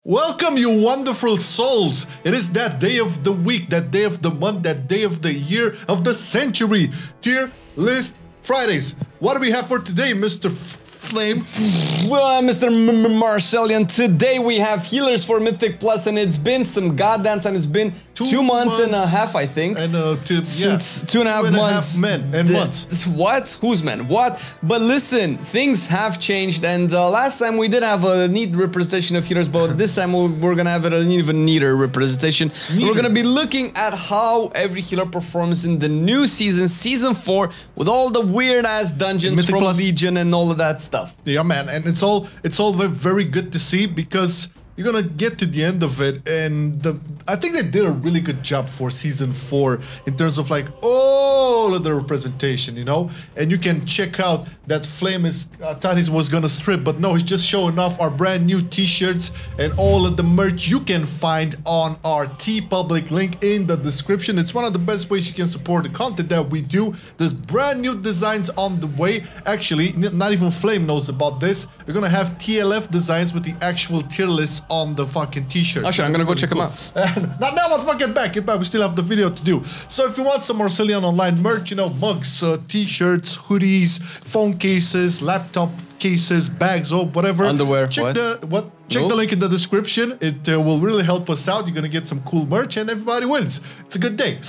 Welcome, you wonderful souls! It is that day of the week, that day of the month, that day of the year, of the century. Tier List Fridays. What do we have for today, Mr. Flame? Well, Mr. Marcelian, today we have healers for Mythic Plus, and it's been some goddamn time. It's been two months and a half, I think. And since 2.5 months. Men and months. What? Who's men? What? But listen, things have changed, and last time we did have a neat representation of healers, but this time we're gonna have an even neater representation. We're gonna be looking at how every healer performs in the new season, Season 4, with all the weird-ass dungeons Mythic from Plus. Legion and all of that stuff. Yeah, man, and it's all very good to see, because you're gonna get to the end of it, and I think they did a really good job for Season 4 in terms of like all of the representation, you know. And you can check out that Flame thought he was gonna strip, but no, he's just showing off our brand new t-shirts and all of the merch you can find on our TeePublic link in the description. It's one of the best ways you can support the content that we do. There's brand new designs on the way. Actually, not even Flame knows about this. We're gonna have TLF designs with the actual tier lists on the fucking t-shirt. Actually, I'm gonna go check them out. Not now, motherfucker, back. We still have the video to do. So if you want some MarcelianOnline merch, you know, mugs, t-shirts, hoodies, phone cases, laptop cases, bags, or whatever. Underwear. Check the link in the description. It will really help us out. You're gonna get some cool merch, and everybody wins. It's a good day.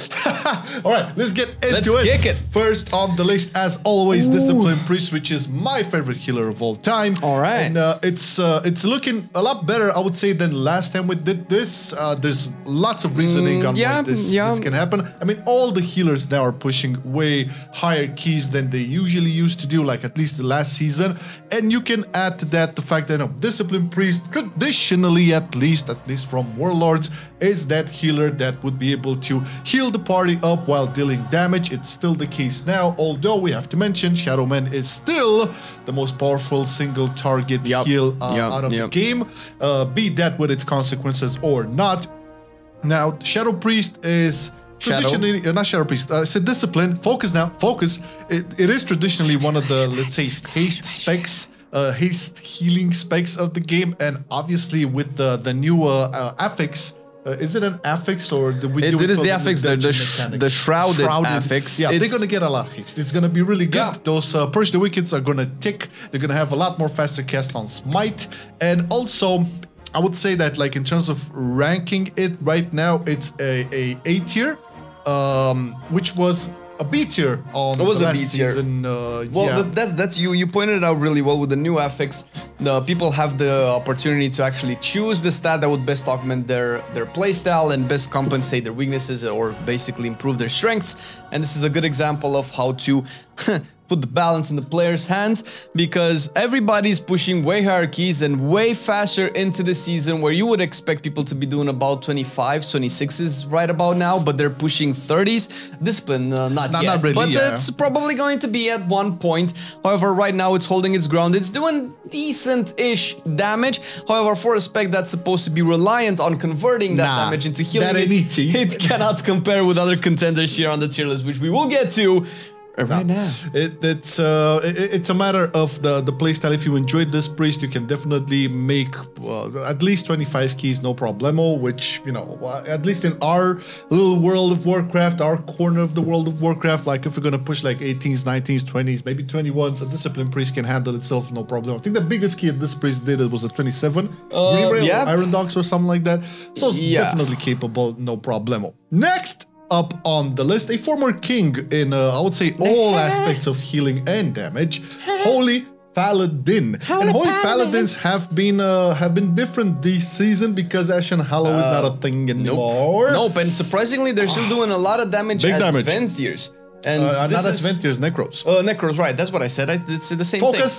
All right, let's get into it. Kick it. First on the list, as always, Discipline Priest, which is my favorite healer of all time. All right. And it's looking a lot better, I would say, than last time we did this. There's lots of reasoning on why this can happen. I mean, all the healers now are pushing way higher keys than they usually used to do, like at least the last season. And you can add to that the fact that Discipline Priest, traditionally at least from Warlords, is that healer that would be able to heal the party up while dealing damage. It's still the case now, although we have to mention Shadowman is still the most powerful single target heal out of the game, be that with its consequences or not. Now, Shadow Priest is traditionally, not Shadow Priest, it's a Discipline. Focus now, focus. It is traditionally one of the, let's say, haste specs, haste healing specs of the game, and obviously with the new affix. Is it an affix, or it is the affix, the shrouded affix. Yeah, they're gonna get a lot of haste. It's gonna be really good. Yeah. Those Purge the Wickeds are gonna tick. They're gonna have a lot more faster cast on Smite, and also I would say that, like, in terms of ranking it right now, it's a A tier, which was a B tier on the last season. Well, that's you pointed it out really well with the new affix. The people have the opportunity to actually choose the stat that would best augment their playstyle and best compensate their weaknesses, or basically improve their strengths. And this is a good example of how to put the balance in the player's hands, because everybody's pushing way higher keys and way faster into the season, where you would expect people to be doing about 25s, 26s right about now, but they're pushing 30s. Discipline, not yet, really, but it's probably going to be at one point. However, right now it's holding its ground. It's doing decent-ish damage. However, for a spec that's supposed to be reliant on converting that damage into healing, it cannot compare with other contenders here on the tier list, which we will get to right now. It's a matter of the playstyle. If you enjoyed this priest, you can definitely make at least 25 keys, no problemo, which, you know, at least in our little World of Warcraft, our corner of the World of Warcraft, like if we're gonna push like 18s, 19s, 20s, maybe 21s, a Discipline Priest can handle itself, no problem. I think the biggest key this priest did was a 27 Iron Dogs or something like that, so it's definitely capable, no problemo. Next up on the list, a former king in I would say all aspects of healing and damage, Holy Paladin. And Holy Paladins have been different this season, because Ashen Hallow is not a thing anymore. Nope, and surprisingly they're still doing a lot of damage as Venthirs. And not as Venthirs, Necros. Necros, right, that's what I said. It's the same thing.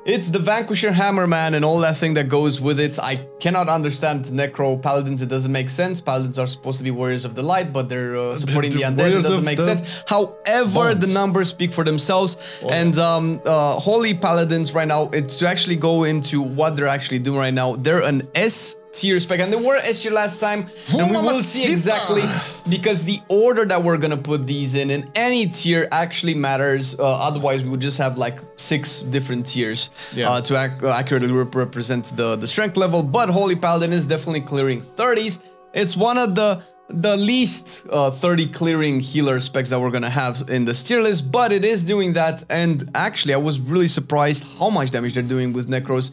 It's the Vanquisher Hammer, man, and all that thing that goes with it. I cannot understand Necro Paladins. It doesn't make sense. Paladins are supposed to be warriors of the light, but they're supporting the undead. It doesn't make sense. However, the numbers speak for themselves. And Holy Paladins right now, it's to actually go into what they're actually doing right now. They're an S tier spec, and they were S tier last time, and we will see exactly, because the order that we're gonna put these in any tier actually matters. Otherwise, we would just have like 6 different tiers to accurately represent the strength level. But Holy Paladin is definitely clearing 30s. It's one of the least 30 clearing healer specs that we're gonna have in the tier list, but it is doing that. And actually, I was really surprised how much damage they're doing with Necros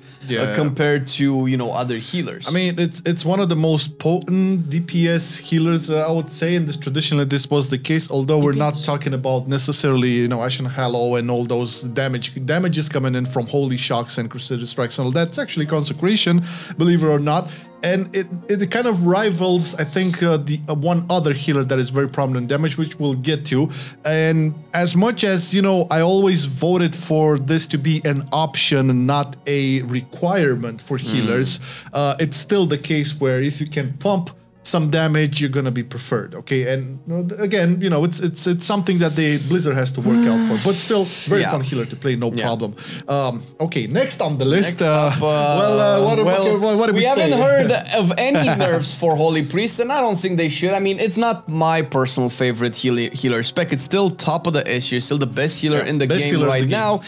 compared to, you know, other healers. I mean, it's one of the most potent DPS healers, I would say, and traditionally this was the case, although we're not talking about necessarily, you know, Ashen Hallow and all those damages coming in from Holy Shocks and Crusader Strikes and all that. It's actually Consecration, believe it or not. And it kind of rivals, I think, the one other healer that is very prominent in damage, which we'll get to. And as much as, you know, I always voted for this to be an option and not a requirement for healers, it's still the case where if you can pump some damage, you're gonna be preferred, okay? And again, you know, it's something that Blizzard has to work out for, but still very fun healer to play, no problem. Okay, next on the list. What do we haven't heard of any nerfs for Holy Priest, and I don't think they should. I mean, it's not my personal favorite healer spec. It's still top of the S tier, still the best healer in the game right now,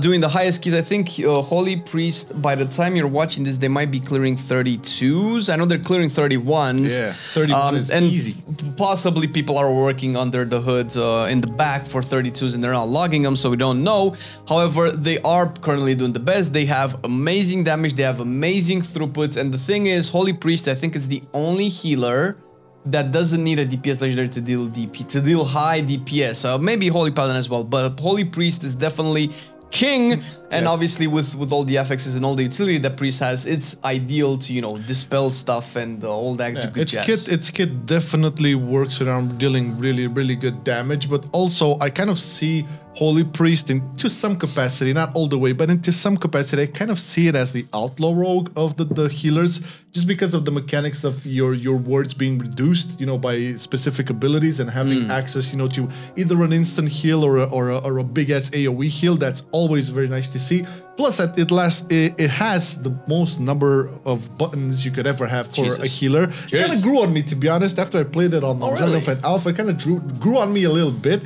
doing the highest keys. I think Holy Priest, by the time you're watching this, they might be clearing 32s. I know they're clearing 31s. Yeah, 31 is easy. Possibly people are working under the hood in the back for 32s and they're not logging them, so we don't know. However, they are currently doing the best. They have amazing damage, they have amazing throughputs, and the thing is, Holy Priest, I think, is the only healer that doesn't need a DPS legendary to deal high DPS. Maybe Holy Paladin as well, but Holy Priest is definitely king, and obviously with all the affixes and all the utility that Priest has, it's ideal to, you know, dispel stuff and all that good jazz. Its kit definitely works around dealing really good damage, but also I kind of see Holy Priest into some capacity, not all the way, but into some capacity, I kind of see it as the outlaw rogue of the healers, just because of the mechanics of your wards being reduced, you know, by specific abilities and having access, you know, to either an instant heal or a big ass AoE heal. That's always very nice to see. Plus, it has the most number of buttons you could ever have for a healer. Cheers. It kind of grew on me, to be honest, after I played it on Shadowlands Alpha. It kind of grew on me a little bit,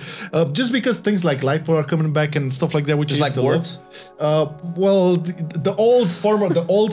just because things like Lightpower are coming back and stuff like that, which is like wards. Well, the old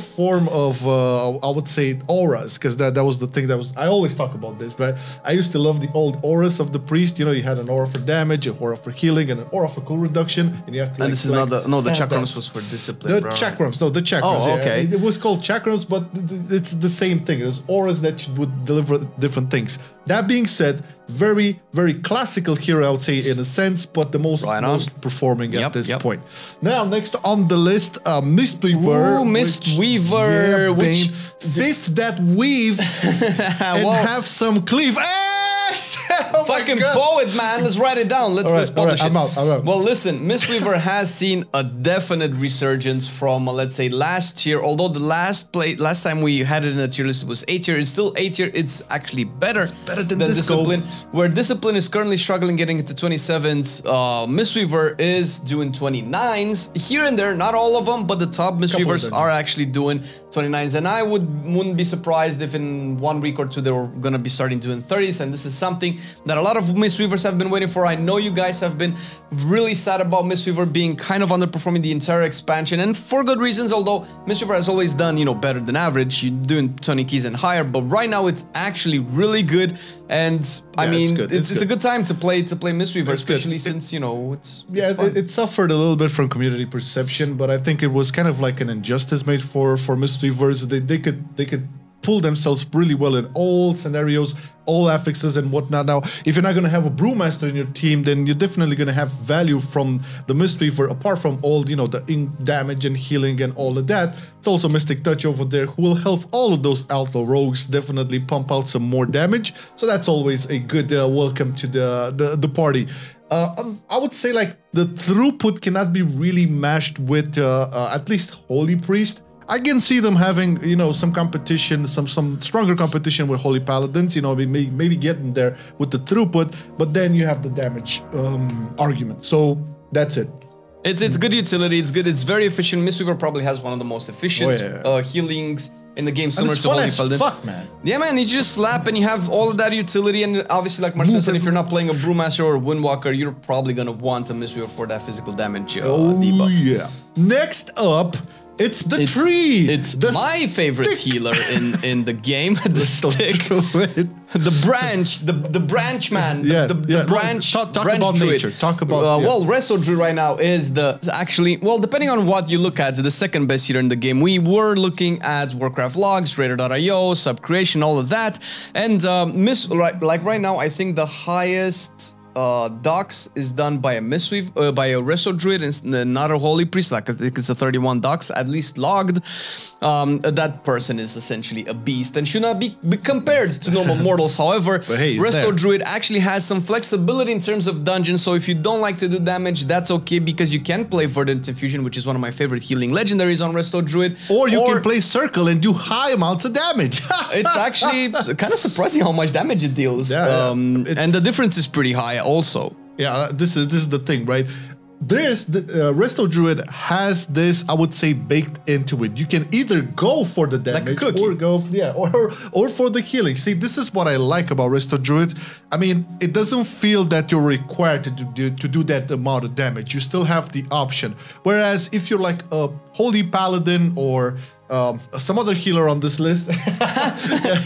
form of I would say auras, because that was the thing that was. I always talk about this, but I used to love the old auras of the priest. You know, you had an aura for damage, an aura for healing, and an aura for cool reduction, and you have to. And this is not the chakrams was for discipline. The chakrams, no, the chakrams. Oh, okay. Yeah. It was called chakrams, but it's the same thing. It was auras that would deliver different things. That being said, very classical hero, I would say, in a sense, but the most performing at this point. Now, next on the list, Mistweaver. Ooh, Mistweaver, which fist that weave and have some cleave. Oh fucking poet, man. Let's write it down. Let's publish it. I'm out. Well, listen, Mistweaver has seen a definite resurgence from, let's say, last year. Although the last time we had it in the tier list, it was 8 tier. It's still 8 tier. It's actually better than Discipline. Where Discipline is currently struggling getting into 27s, Mistweaver is doing 29s. Here and there, not all of them, but the top Mistweavers are actually doing 29s. And I wouldn't be surprised if in 1 week or 2 they were going to be starting doing 30s. And this is something that a lot of Mistweavers have been waiting for. I know you guys have been really sad about Mistweaver being kind of underperforming the entire expansion, and for good reasons, although Mistweaver has always done, you know, better than average. You're doing 20 keys and higher, but right now it's actually really good, and I mean, it's a good time to play Mistweaver, especially since, you know, it's it suffered a little bit from community perception, but I think it was kind of like an injustice made for Mistweavers. They could pull themselves really well in all scenarios, all affixes and whatnot. Now, if you're not going to have a Brewmaster in your team, then you're definitely going to have value from the Mistweaver, apart from all, you know, the damage and healing and all of that. It's also Mystic Touch over there, who will help all of those outlaw rogues definitely pump out some more damage. So that's always a good welcome to the party. I would say, like, the throughput cannot be really matched with at least Holy Priest. I can see them having, you know, some competition, some stronger competition with Holy Paladins, you know, maybe getting there with the throughput, but then you have the damage argument. So that's it. It's good utility, it's good, it's very efficient. Mistweaver probably has one of the most efficient healings in the game, similar to Holy Paladin. Fuck, man. Yeah, man, you just slap and you have all of that utility, and obviously, like Marcel said, if you're not playing a Brewmaster or a Windwalker, you're probably gonna want a Mistweaver for that physical damage debuff. Yeah. Next up, it's the tree. It's my favorite healer in the game. The stick, the branch man. Yeah, the branch. Talk branch about druid. nature. Talk about. Well, Resto Druid right now is depending on what you look at, the second best healer in the game. We were looking at Warcraft logs, Raider.io, sub creation, all of that, and right now, I think the highest docs is done by a Mistweave, by a Resto Druid, and not a Holy Priest. Like I think it's a 31 docs, at least logged. That person is essentially a beast and should not be compared to normal mortals. However, Resto Druid actually has some flexibility in terms of dungeons, so if you don't like to do damage, that's okay, because you can play Verdant Infusion, which is one of my favorite healing legendaries on Resto Druid. Or you can play Circle and do high amounts of damage. It's actually kind of surprising how much damage it deals. And the difference is pretty high also. Yeah, this is the thing, right? Resto Druid has this, I would say, baked into it. You can either go for the damage or go, or for the healing. See, this is what I like about Resto Druid. I mean, it doesn't feel that you're required to do that amount of damage. You still have the option. Whereas if you're like a Holy Paladin or some other healer on this list.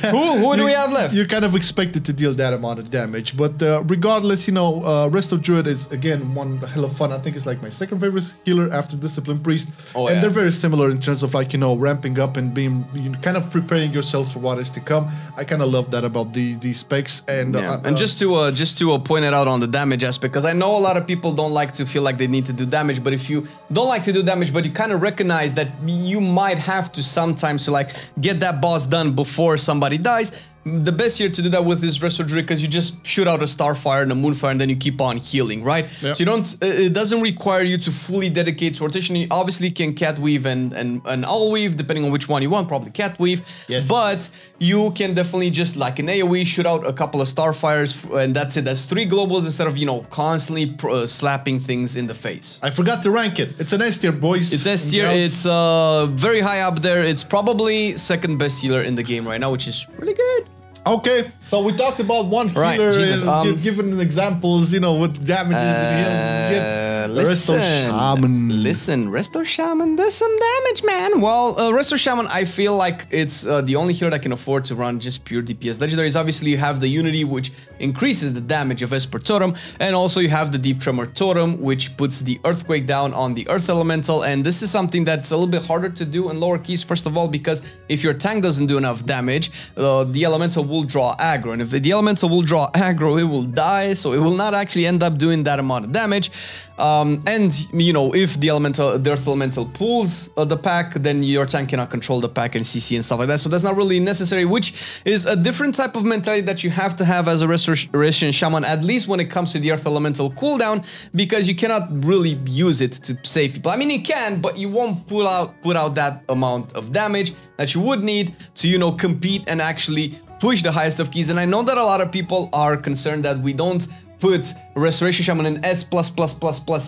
Who do we have left? You're kind of expected to deal that amount of damage, but regardless, you know, Resto Druid is again one hell of fun. I think it's like my second favorite healer after Discipline Priest, and they're very similar in terms of like, you know, ramping up and being kind of preparing yourself for what is to come. I kind of love that about these specs, and just to point it out on the damage aspect, because I know a lot of people don't like to feel like they need to do damage, but if you don't like to do damage, but you kind of recognize that you might have to sometimes to like get that boss done before somebody dies, the best here to do that with is Resto Druid, because you just shoot out a Starfire and a Moonfire and then you keep on healing, right? Yep. So you don't, it doesn't require you to fully dedicate to rotation. You obviously can Cat Weave and Owl Weave, depending on which one you want, probably Cat Weave. Yes. But you can definitely just like an AoE, shoot out a couple of Starfires, and that's it. That's 3 globals instead of, you know, constantly slapping things in the face. I forgot to rank it. It's an S tier, boys. It's S tier. It's very high up there. It's probably second best healer in the game right now, which is really good. Okay, so we talked about one healer, and given examples, you know, what damages and Resto Shaman. There's some damage, man. Well, Resto Shaman, I feel like it's the only hero that can afford to run just pure DPS legendaries. Obviously, you have the Unity, which increases the damage of Esper Totem, and also you have the Deep Tremor Totem, which puts the Earthquake down on the Earth Elemental, and this is something that's a little bit harder to do in lower keys, first of all, because if your tank doesn't do enough damage, the Elemental will draw aggro, and if the Elemental will draw aggro, it will die, so it will not actually end up doing that amount of damage. And you know, if the Earth Elemental pulls the pack, then your tank cannot control the pack and CC and stuff like that, so that's not really necessary, which is a different type of mentality that you have to have as a Restoration Shaman, at least when it comes to the Earth Elemental cooldown, because you cannot really use it to save people. I mean, you can, but you won't put out that amount of damage that you would need to, you know, compete and actually push the highest of keys. And I know that a lot of people are concerned that we don't put Restoration Shaman in S+++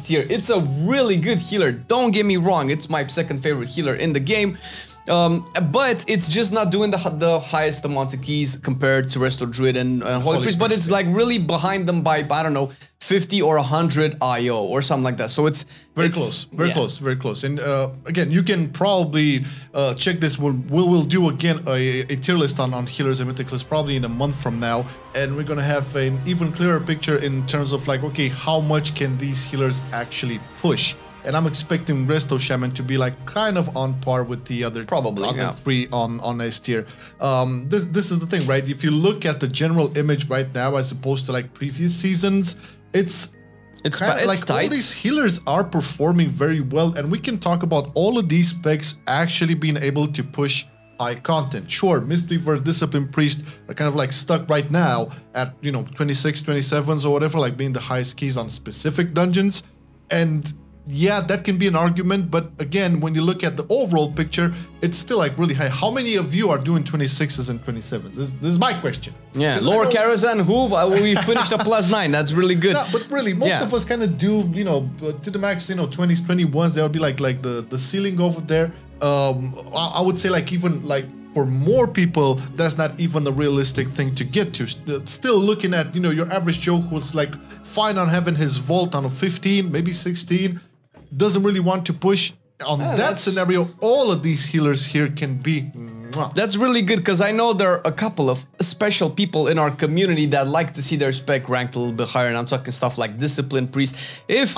tier. It's a really good healer, don't get me wrong, it's my second favorite healer in the game. But it's just not doing the highest amount of keys compared to Resto Druid and Holy Priest, but it's like really behind them by, I don't know, 50 or 100 IO or something like that. So it's very close. And again, you can probably check this. We'll do again a tier list on healers and mythicals probably in a month from now, and we're gonna have an even clearer picture in terms of like, okay, how much can these healers actually push? And I'm expecting Resto Shaman to be like kind of on par with the other three on S tier. This is the thing, right? If you look at the general image right now as opposed to like previous seasons, it's like tight. All these healers are performing very well, and we can talk about all of these specs actually being able to push high content. Sure, Mistweaver, Discipline Priest are kind of like stuck right now at, you know, 26, 27s or whatever, like being the highest keys on specific dungeons, and yeah, that can be an argument, but again, when you look at the overall picture, it's still like really high. How many of you are doing 26s and 27s? This is my question. Yeah, Lower Karazhan, who we finished a +9. That's really good. No, but really, most of us kind of do, you know, to the max, you know, 20s, 21s. There would be like the ceiling over there. I would say like even like for more people, that's not even a realistic thing to get to. Still looking at, you know, your average Joe who's like fine on having his vault on a 15, maybe 16, doesn't really want to push. On that scenario, all of these healers here can be... That's really good, because I know there are a couple of special people in our community that like to see their spec ranked a little bit higher, and I'm talking stuff like Discipline Priest. If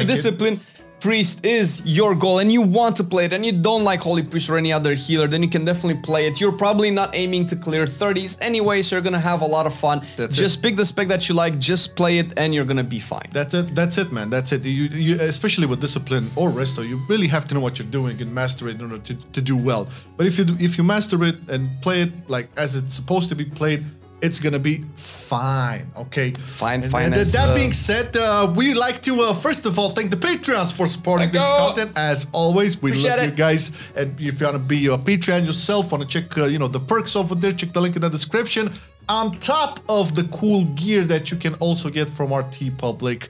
Discipline Priest is your goal and you want to play it and you don't like Holy Priest or any other healer, then you can definitely play it. You're probably not aiming to clear 30s anyway, so you're gonna have a lot of fun. Just pick the spec that you like, just play it, and you're gonna be fine. That's it, man. That's it. You especially with Discipline or Resto, you really have to know what you're doing and master it in order to do well. But if you master it and play it like as it's supposed to be played, it's gonna be fine, okay? Fine. That being said, we like to first of all thank the Patreons for supporting this content. As always, we love you guys. And if you wanna be a Patreon yourself, wanna check you know, the perks over there, check the link in the description. On top of the cool gear that you can also get from our TeePublic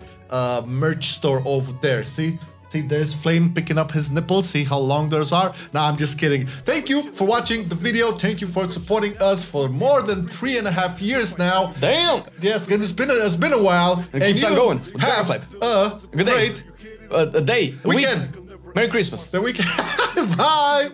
merch store over there. See, there's Flame picking up his nipples. See how long those are? Nah, I'm just kidding. Thank you for watching the video. Thank you for supporting us for more than 3.5 years now. Damn. Yes, it's been a while. And keeps on going. Have a good day. A day. A weekend. Merry Christmas. The weekend. Bye.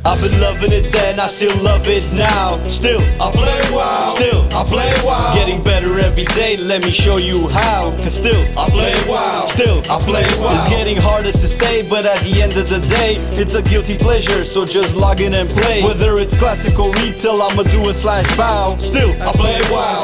I've been loving it then, I still love it now. Still, I play WoW. Still, I play WoW. Getting better every day, let me show you how. Cause still, I play WoW. Still, I play WoW. It's getting harder to stay, but at the end of the day, it's a guilty pleasure, so just log in and play. Whether it's classic or retail, I'ma do a /bow. Still, I play WoW.